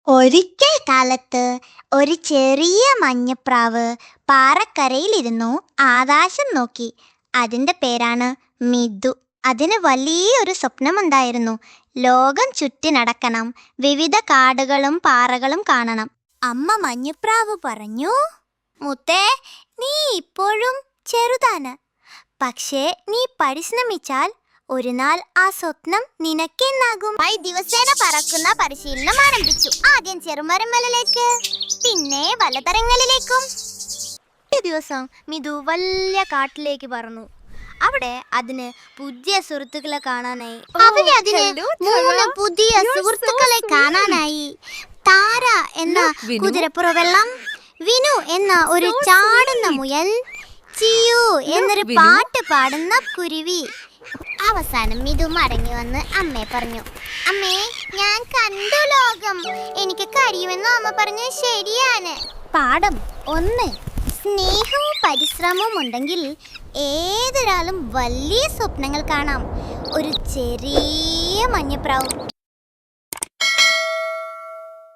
ഒരിക്കൽ കാലത്ത് ഒരു ചെറിയ മഞ്ഞപ്രാവ് പാറക്കരയിലിരുന്നു ആകാശം നോക്കി. അതിന്റെ പേരാണ് മിതു. അതിന് വലിയൊരു സ്വപ്നമുണ്ടായിരുന്നു. ലോകം ചുറ്റി നടക്കണം, വിവിധ കാടുകളും പാറകളും കാണണം. അമ്മ മഞ്ഞപ്രാവ് പറഞ്ഞു, മുത്തേ, നീ ഇപ്പോഴും ചെറുതാണ്. പക്ഷേ നീ പരിശ്രമിച്ചാൽ ഒരു നാൾ ആ സ്വപ്നം നിനക്കെന്നാകും. ദിവസേന പറക്കുന്ന പരിശീലനം ആരംഭിച്ചു. ആദ്യം ചെറുമരമലയിലേക്ക്, പിന്നെ വലതരങ്ങളിലേക്കും. ഒരു ദിവസം മിതു വലിയ കാട്ടിലേക്ക് പറന്നു. അവിടെ അതിന് പുതിയ സുഹൃത്തുക്കളെ കാണാനായി. മൂന്ന് പുതിയ സുഹൃത്തുക്കളെ കാണാനായി. താര എന്ന കുതിരപ്പുറവെള്ളം, വിനു എന്ന ഒരു ചാടുന്ന മുയൽ, ചിയു എന്നൊരു പാട്ട് പാടുന്ന കുരുവി. അവസാനം മിതു മടങ്ങി വന്ന് അമ്മയെ പറഞ്ഞു, അമ്മേ, ഞാൻ കണ്ടു ലോകം. എനിക്ക് കഴിയുമെന്ന് അമ്മ പറഞ്ഞു. ശരിയാണ്. പാഠം 1: സ്നേഹവും പരിശ്രമവും ഉണ്ടെങ്കിൽ ഏതൊരാളും വലിയ സ്വപ്നങ്ങൾ കാണാം. ഒരു ചെറിയ മഞ്ഞപ്രാവും